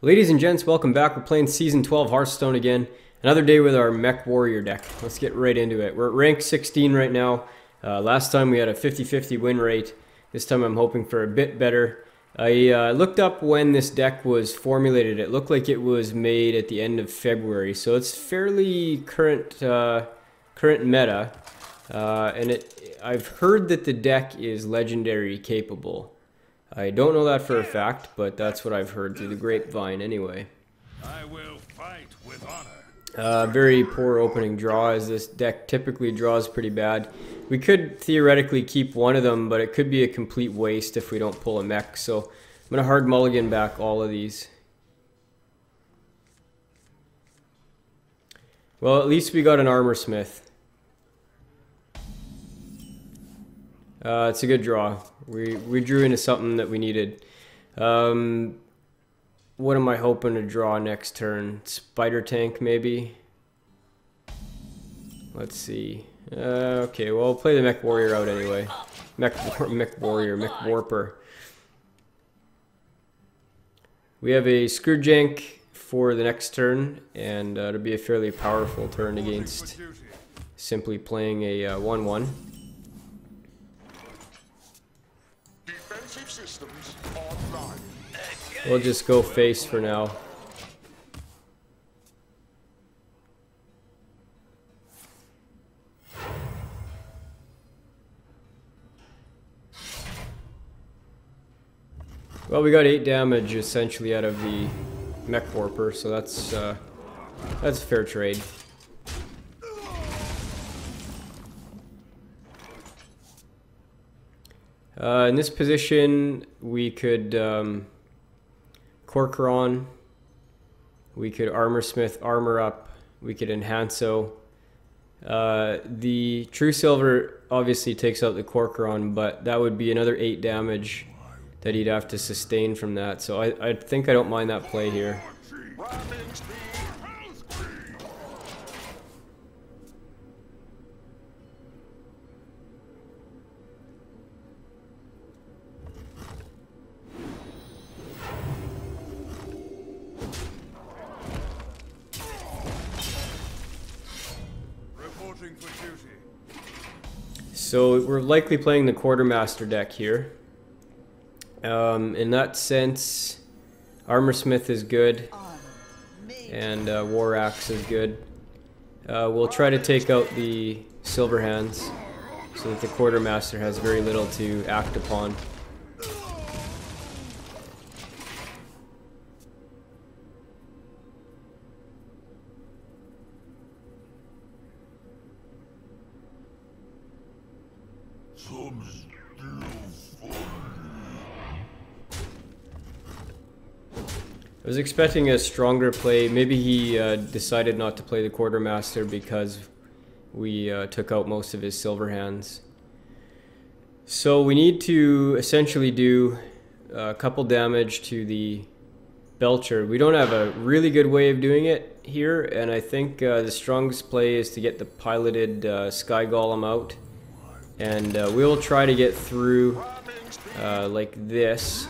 Ladies and gents, welcome back. We're playing Season 12 Hearthstone again. Another day with our Mech Warrior deck. Let's get right into it. We're at rank 16 right now. Last time we had a 50-50 win rate. This time I'm hoping for a bit better. I looked up when this deck was formulated. It looked like it was made at the end of February, so it's fairly current meta. I've heard that the deck is legendary capable. I don't know that for a fact, but that's what I've heard through the grapevine anyway. I will fight with honor. Very poor opening draw, as this deck typically draws pretty bad. We could theoretically keep one of them, but it could be a complete waste if we don't pull a mech, so I'm going to hard mulligan back all of these. Well, at least we got an armor smith. It's a good draw. We drew into something that we needed. What am I hoping to draw next turn? Spider tank, maybe? Let's see. Okay, well, I'll play the Mech Warrior out anyway. Mech Warper. We have a Screwjank for the next turn, and it'll be a fairly powerful turn against simply playing a 1-1. Systems online. We'll just go face for now. Well, we got 8 damage essentially out of the Mech Warper, so that's a fair trade. In this position, we could Corcoran, we could Armor Smith, armor up, we could Enhanso. The True Silver obviously takes out the Corcoran, but that would be another 8 damage that he'd have to sustain from that. So I think I don't mind that play here. So we're likely playing the Quartermaster deck here. In that sense, Armor Smith is good, and War Axe is good. We'll try to take out the Silver Hands so that the Quartermaster has very little to act upon. I was expecting a stronger play. Maybe he decided not to play the Quartermaster because we took out most of his Silver Hands. So we need to essentially do a couple damage to the Belcher. We don't have a really good way of doing it here, and I think the strongest play is to get the piloted Sky Golem out. And we'll try to get through like this.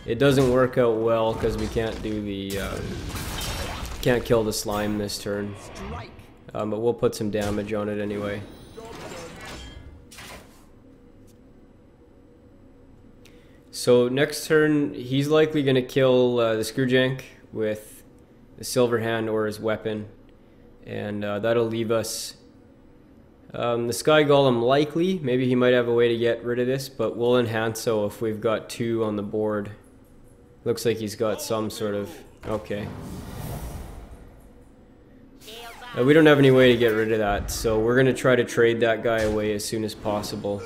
It doesn't work out well because we can't do the can't kill the slime this turn, but we'll put some damage on it anyway. So next turn he's likely going to kill the Screwjank with the Silver Hand or his weapon, and that'll leave us the Sky Golem likely. Maybe he might have a way to get rid of this, but we'll Enhanso if we've got 2 on the board. Looks like he's got some sort of... okay. We don't have any way to get rid of that, so we're going to try to trade that guy away as soon as possible.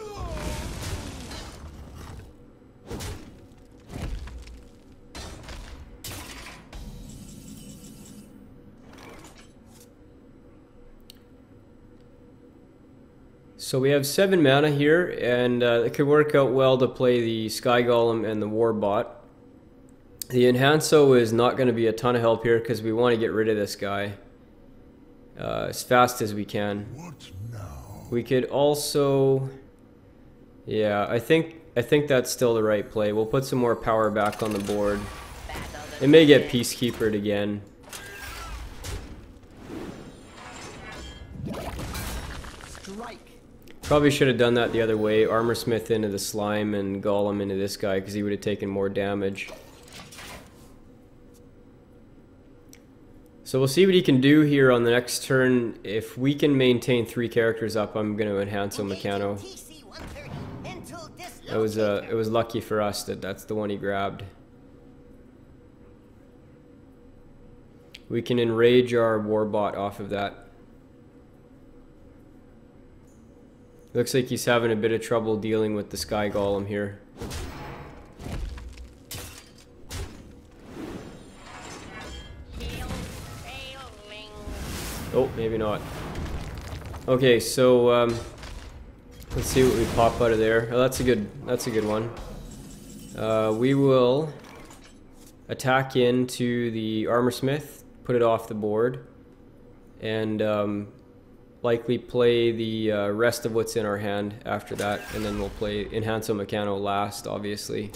So we have 7 mana here, and it could work out well to play the Sky Golem and the Warbot. The Enhanso is not going to be a ton of help here because we want to get rid of this guy as fast as we can. We could also... yeah, I think that's still the right play. We'll put some more power back on the board. It may get Peacekeepered again. Probably should have done that the other way. Armorsmith into the slime and Golem into this guy because he would have taken more damage. So we'll see what he can do here on the next turn. If we can maintain 3 characters up, I'm going to enhance Meccano. It was lucky for us that that's the one he grabbed. We can enrage our Warbot off of that. Looks like he's having a bit of trouble dealing with the Sky Golem here. Oh, maybe not. Okay, so let's see what we pop out of there. Oh, that's a good one. We will attack into the Armorsmith, put it off the board, and likely play the rest of what's in our hand after that, and then we'll play Enhance Meccano last, obviously.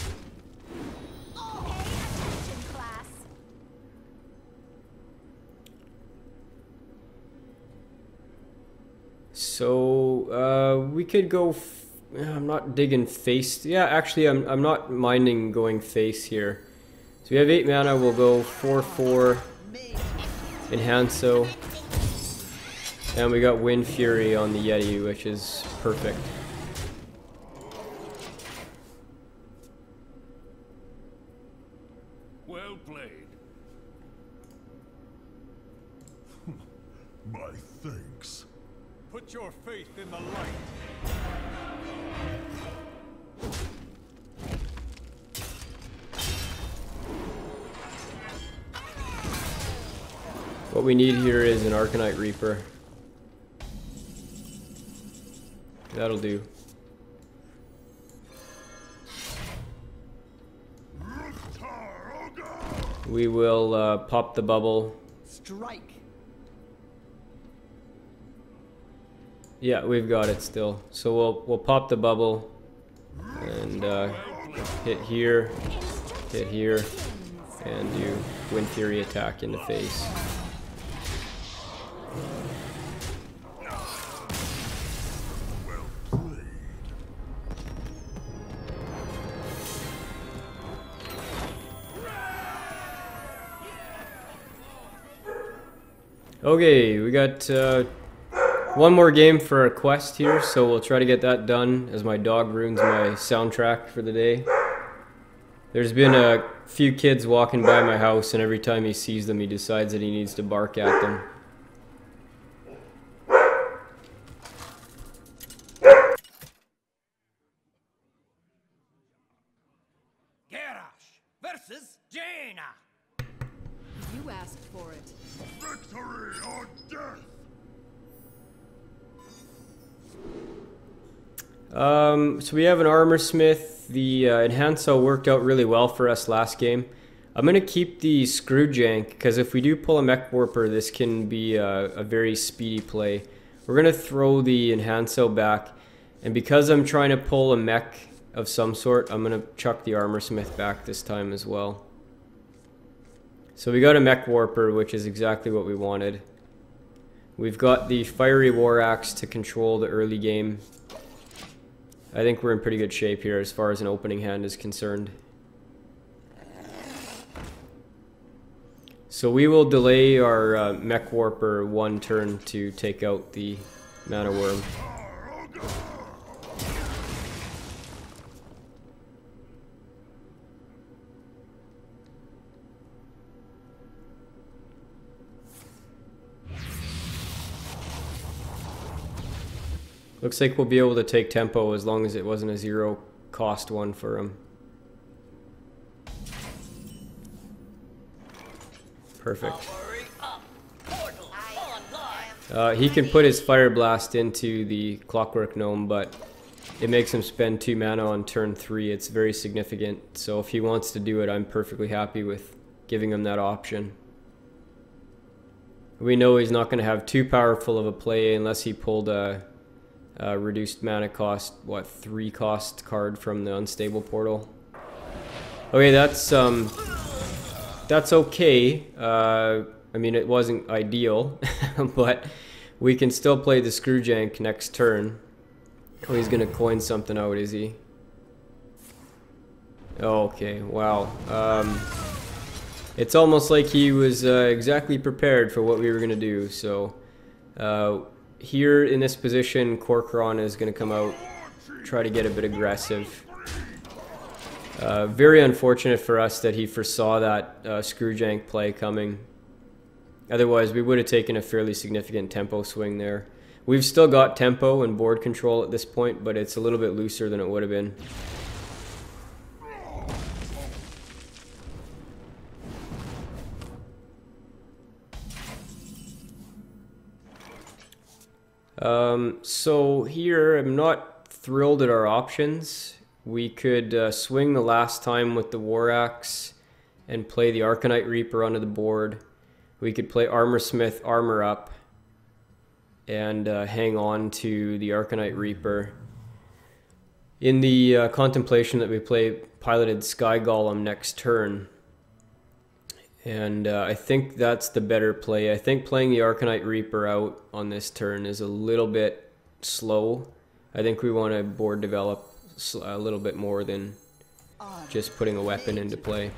So we could go. I'm not digging face. Yeah, actually, I'm not minding going face here. So we have 8 mana. We'll go 4/4 Enhanso. And we got Wind Fury on the Yeti, which is perfect. Well played. My thanks. Put your faith in the light. What we need here is an Arcanite Reaper. That'll do. We will pop the bubble. Strike. Yeah, we've got it still. So we'll pop the bubble and hit here, and do Wind Fury attack in the face. Okay, we got one more game for our quest here, so we'll try to get that done as my dog ruins my soundtrack for the day. There's been a few kids walking by my house, and every time he sees them, he decides that he needs to bark at them. Garrosh versus Jaina. You asked for it. Victory or death! So we have an Armorsmith. The Enhanso worked out really well for us last game. I'm going to keep the Screwjank, because if we do pull a Mech Warper, this can be a very speedy play. We're going to throw the Enhanso back, and because I'm trying to pull a mech of some sort, I'm going to chuck the Armorsmith back this time as well. So we got a Mech Warper, which is exactly what we wanted. We've got the Fiery War Axe to control the early game. I think we're in pretty good shape here as far as an opening hand is concerned. So we will delay our Mech Warper 1 turn to take out the Mana Worm. Looks like we'll be able to take tempo as long as it wasn't a 0 cost one for him. Perfect. He can put his Fire Blast into the Clockwork Gnome, but it makes him spend 2 mana on turn 3. It's very significant, so if he wants to do it, I'm perfectly happy with giving him that option. We know he's not going to have too powerful of a play unless he pulled a reduced mana cost, 3 cost card from the Unstable Portal. Okay, that's that's okay. I mean, it wasn't ideal, but we can still play the Screwjank next turn. Oh, he's gonna coin something out, is he? Okay, wow. It's almost like he was exactly prepared for what we were gonna do. So here in this position, Corcoran is gonna come out, try to get a bit aggressive. Very unfortunate for us that he foresaw that Screwjank play coming. Otherwise, we would have taken a fairly significant tempo swing there. We've still got tempo and board control at this point, but it's a little bit looser than it would have been. So here, I'm not thrilled at our options. We could swing the last time with the War Axe and play the Arcanite Reaper onto the board. We could play Armor Smith, Armor Up, and hang on to the Arcanite Reaper. In the contemplation that we play Piloted Sky Golem next turn. And I think that's the better play. I think playing the Arcanite Reaper out on this turn is a little bit slow. I think we want to board develop a little bit more than just putting a weapon into play.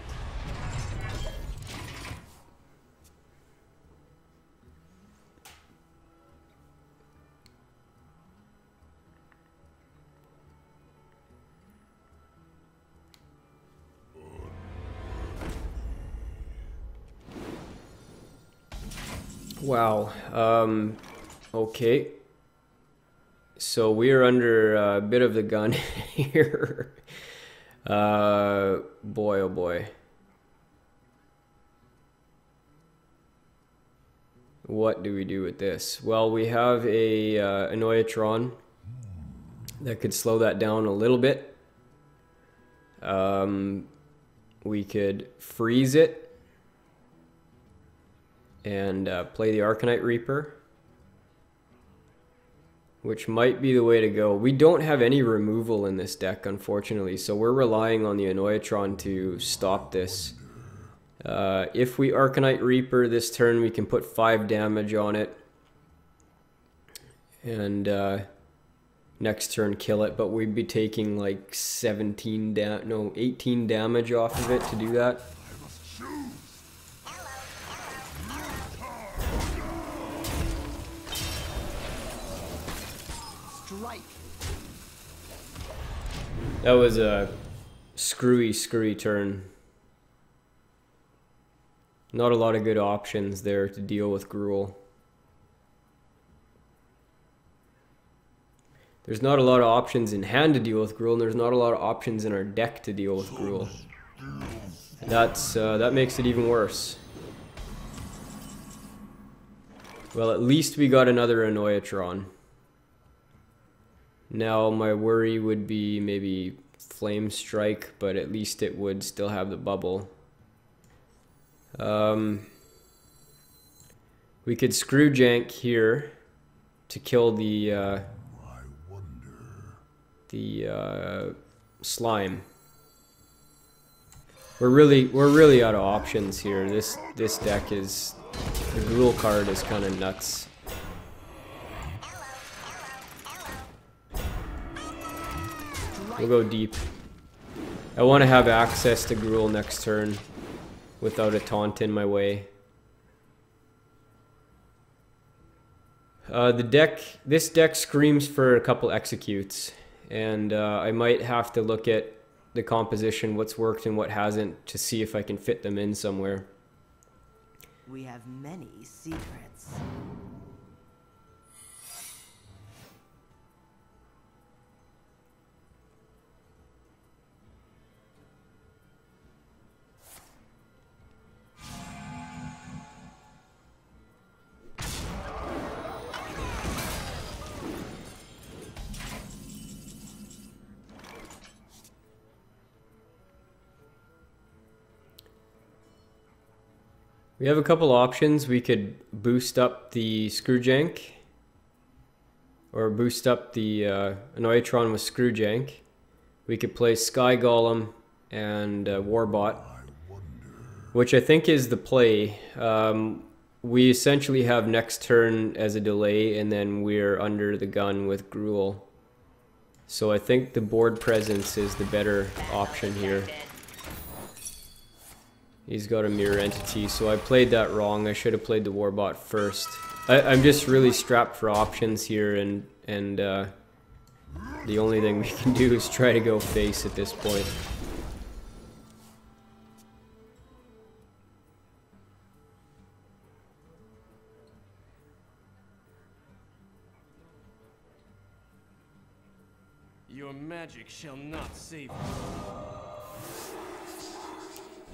Wow. Okay. So we are under a bit of the gun here. Boy, oh boy. What do we do with this? Well, we have a Annoyatron that could slow that down a little bit. We could freeze it and play the Arcanite Reaper, which might be the way to go. We don't have any removal in this deck, unfortunately, so we're relying on the Annoyatron to stop this. If we Arcanite Reaper this turn, we can put 5 damage on it, and next turn kill it, but we'd be taking like 18 damage off of it to do that. That was a screwy turn. Not a lot of good options there to deal with Gruul. There's not a lot of options in hand to deal with Gruul, and there's not a lot of options in our deck to deal with Gruul. That makes it even worse. Well, at least we got another Annoyatron. Now my worry would be maybe Flame Strike, but at least it would still have the bubble. We could Screwjank here to kill the slime. We're really out of options here. This deck is, the Gruul card is kind of nuts. We'll go deep. I want to have access to Gruul next turn without a taunt in my way. This deck screams for a couple executes, and I might have to look at the composition, what's worked and what hasn't, to see if I can fit them in somewhere. We have many secrets. We have a couple options. We could boost up the Screwjank, or boost up the Annoyatron with Screwjank. We could play Sky Golem and Warbot. which I think is the play. We essentially have next turn as a delay, and then we're under the gun with Gruul. So I think the board presence is the better option here. He's got a mirror entity, so I played that wrong. I should have played the Warbot first. I'm just really strapped for options here, and the only thing we can do is try to go face at this point. Your magic shall not save you.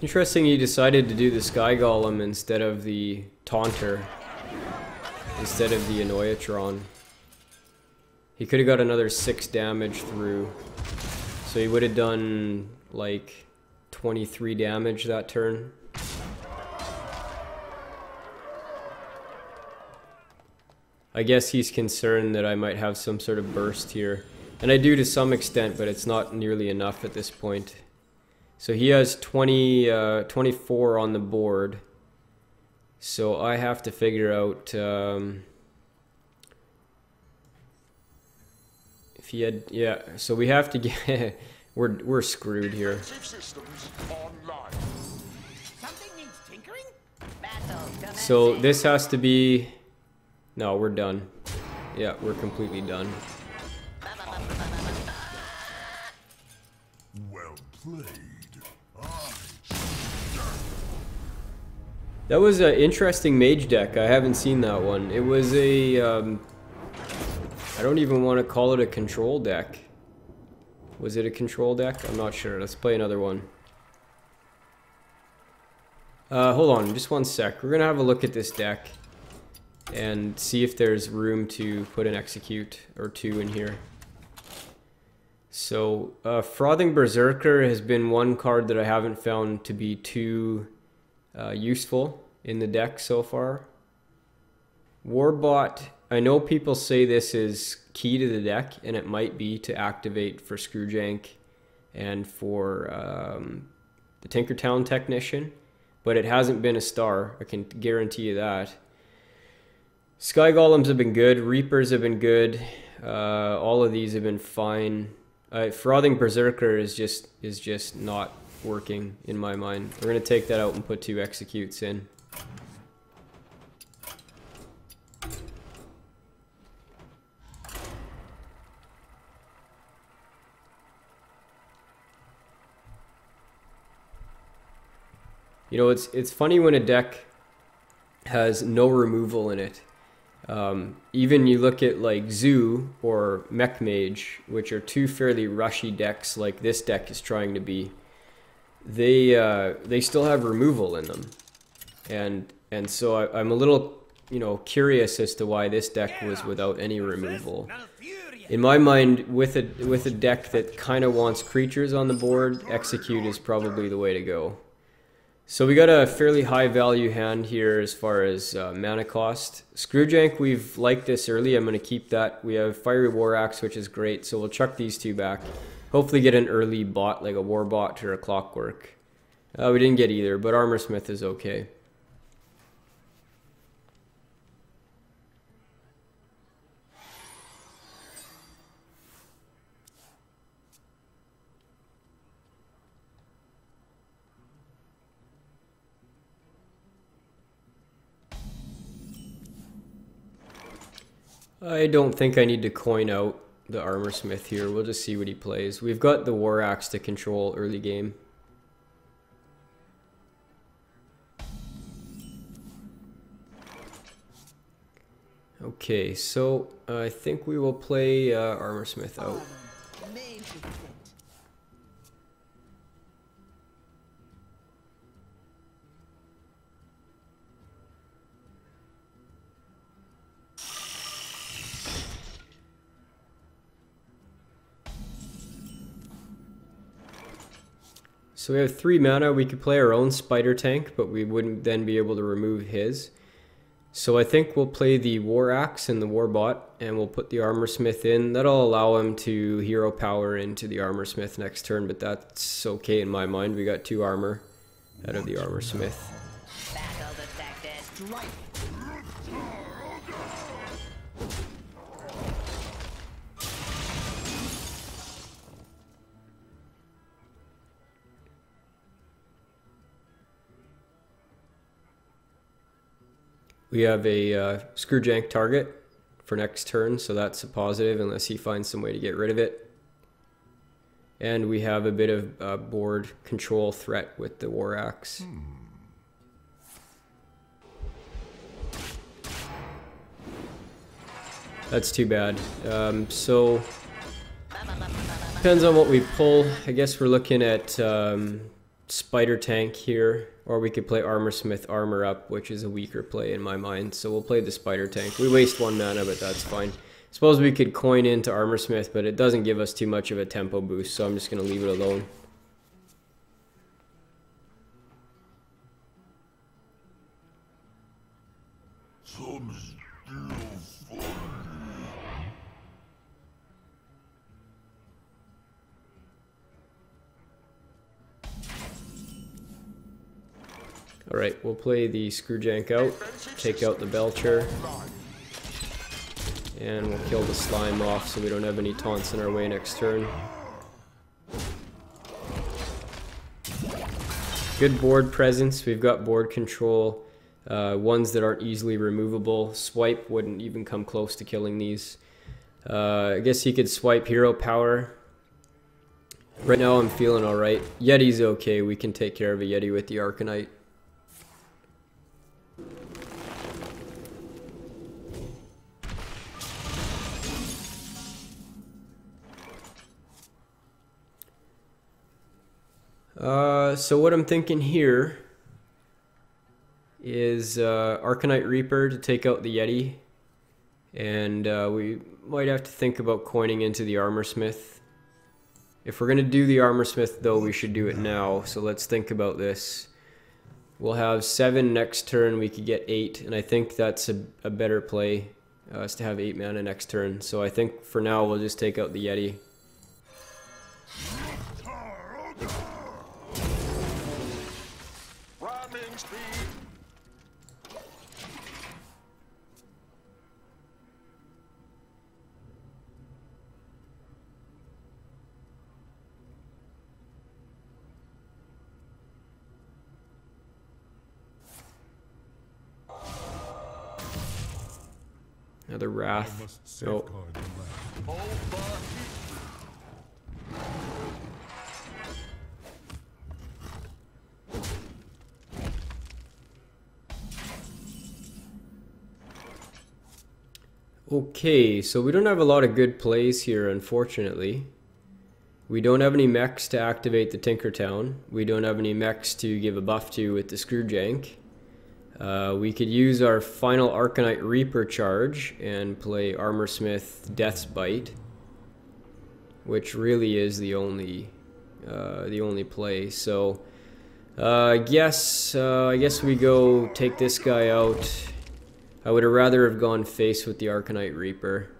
Interesting he decided to do the Sky Golem instead of the Taunter, instead of the Annoyatron. He could have got another 6 damage through, so he would have done like 23 damage that turn. I guess he's concerned that I might have some sort of burst here. And I do to some extent, but it's not nearly enough at this point. So he has 24 on the board. So I have to figure out if he had, yeah. So we have to get, we're screwed here. Systems online. Something needs tinkering? So this has to be, no, we're done. Yeah, we're completely done. Well played. That was an interesting mage deck. I haven't seen that one. It was a, I don't even want to call it a control deck. Was it a control deck? I'm not sure. Let's play another one. Hold on, just one sec. We're gonna have a look at this deck and see if there's room to put an execute or two in here. So, Frothing Berserker has been one card that I haven't found to be too useful in the deck so far. Warbot, I know people say this is key to the deck, and it might be to activate for Screwjank and for the Tinkertown Technician, but it hasn't been a star, I can guarantee you that. Sky Golems have been good, Reapers have been good, all of these have been fine. Frothing Berserker is just not working in my mind. We're gonna take that out and put 2 executes in. You know, it's funny when a deck has no removal in it. Even you look at like Zoo or Mech Mage, which are 2 fairly rushy decks like this deck is trying to be. They still have removal in them, and so I'm a little, you know, curious as to why this deck was without any removal. In my mind, with a deck that kind of wants creatures on the board, execute is probably the way to go. So we got a fairly high value hand here as far as mana cost. Screwjank, we've liked this early. I'm going to keep that. We have Fiery War Axe, which is great, so we'll chuck these 2 back. Hopefully get an early bot, like a Warbot or a Clockwork. We didn't get either, but Armorsmith is okay. I don't think I need to coin out the Armorsmith here. We'll just see what he plays. We've got the War Axe to control early game. Okay, so I think we will play Armorsmith out. So we have 3 mana. We could play our own Spider Tank, but we wouldn't then be able to remove his. So I think we'll play the War Axe and the Warbot, and we'll put the Armorsmith in. That'll allow him to hero power into the Armorsmith next turn, but that's okay in my mind. We got 2 armor. out of the armor smith. Battle detected. We have a Screwjank target for next turn, so that's a positive unless he finds some way to get rid of it. And we have a bit of board control threat with the War Axe. That's too bad. So depends on what we pull. I guess we're looking at Spider Tank here, or we could play Armor Smith Armor Up, which is a weaker play in my mind. So we'll play the Spider Tank. We waste 1 mana, but that's fine. Suppose we could coin into Armor Smith, but it doesn't give us too much of a tempo boost, so I'm just going to leave it alone. Alright, we'll play the Screwjank out, take out the Belcher, and we'll kill the Slime off so we don't have any taunts in our way next turn. Good board presence, we've got board control, ones that aren't easily removable. Swipe wouldn't even come close to killing these. I guess he could swipe Hero Power. Right now I'm feeling alright. Yeti's okay, we can take care of a Yeti with the Arcanite. So what I'm thinking here is Arcanite Reaper to take out the Yeti, and we might have to think about coining into the Armor Smith. If we're going to do the Armor Smith though, we should do it now, so let's think about this. We'll have 7 next turn, we could get 8, and I think that's a better play, is to have 8 mana next turn. So I think for now we'll just take out the Yeti. Another Wrath. Nope. Okay, so we don't have a lot of good plays here, unfortunately. We don't have any mechs to activate the Tinkertown. We don't have any mechs to give a buff to with the Screwjank. We could use our final Arcanite Reaper charge and play Armor Smith Death's Bite, which really is the only play. So I guess we go take this guy out. I would have rather have gone face with the Arcanite Reaper,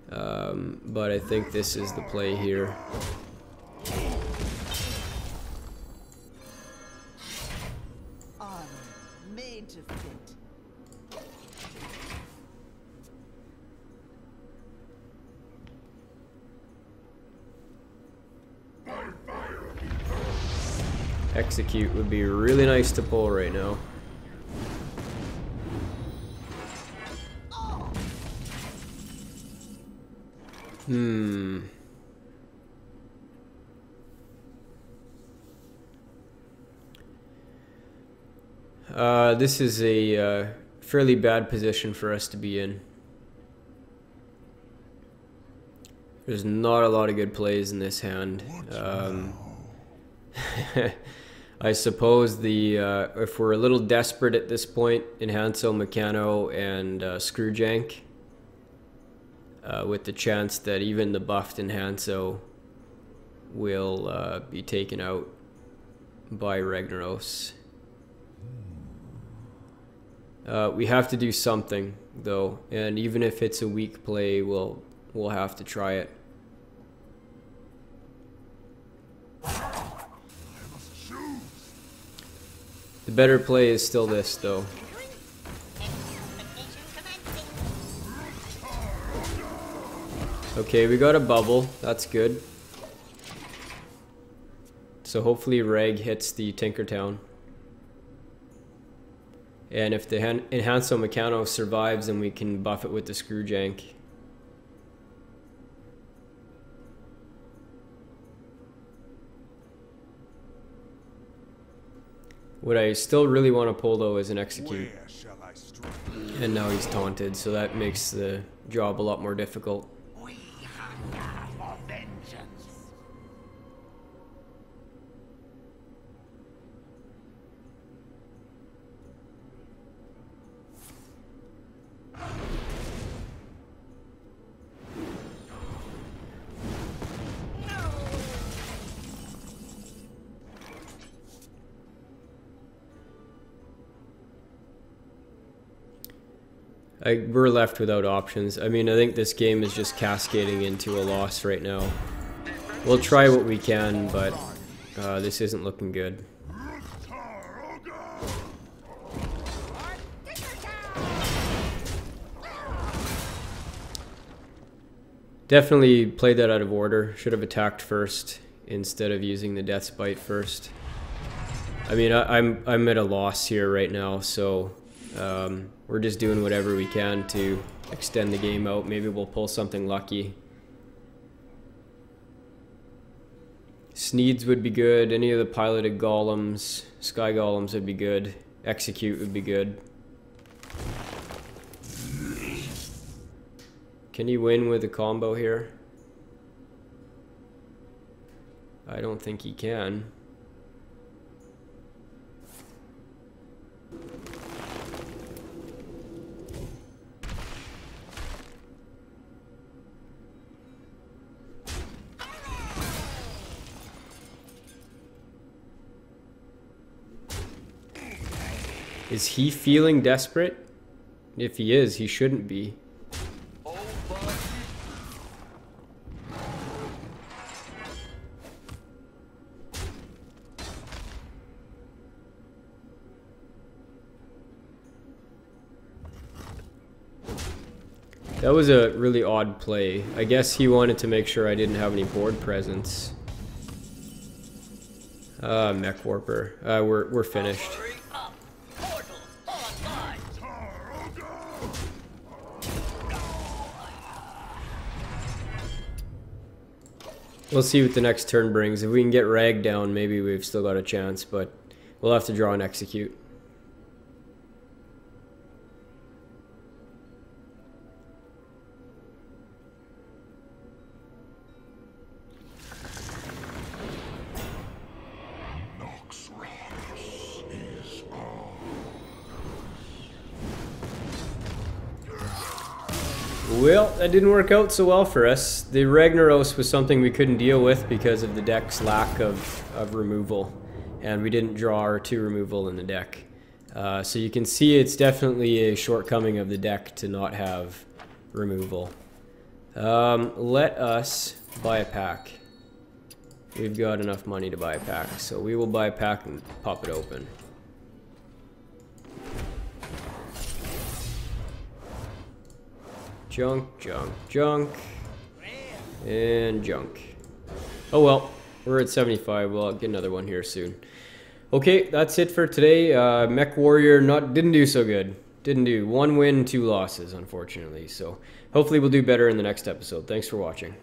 but I think this is the play here. Execute would be really nice to pull right now. This is a fairly bad position for us to be in. There's not a lot of good plays in this hand. I suppose if we're a little desperate at this point, Enhanso, Meccano, and Screwjank, with the chance that even the buffed Enhanso will be taken out by Ragnaros. We have to do something though, and even if it's a weak play, we'll have to try it. The better play is still this, though. Okay, we got a bubble. That's good. So hopefully Reg hits the Tinkertown. And if the Enhanso Meccano survives, then we can buff it with the Screwjank. What I still really want to pull, though, is an Execute. Where shall I strike? And now he's taunted, so that makes the job a lot more difficult. We hunger for vengeance. We're left without options. I mean, I think this game is just cascading into a loss right now. We'll try what we can, but this isn't looking good. Definitely played that out of order. Should have attacked first instead of using the Death's Bite first. I mean, I'm at a loss here right now, so we're just doing whatever we can to extend the game out. Maybe we'll pull something lucky. Sneeds would be good. Any of the piloted golems, sky golems would be good. Execute would be good. Can he win with a combo here? I don't think he can. Is he feeling desperate? If he is, he shouldn't be. That was a really odd play. I guess he wanted to make sure I didn't have any board presence. Mech Warper. We're finished. We'll see what the next turn brings. If we can get Rag down, maybe we've still got a chance, but we'll have to draw and execute. Well, that didn't work out so well for us. The Ragnaros was something we couldn't deal with because of the deck's lack of removal. And we didn't draw our 2 removal in the deck. So you can see it's definitely a shortcoming of the deck to not have removal. Let us buy a pack. We've got enough money to buy a pack, so we will buy a pack and pop it open. Junk, junk, junk, and junk. Oh well, we're at 75. We'll get another one here soon. Okay, that's it for today. Mech Warrior didn't do so good. Didn't do 1 win, 2 losses, unfortunately. So hopefully we'll do better in the next episode. Thanks for watching.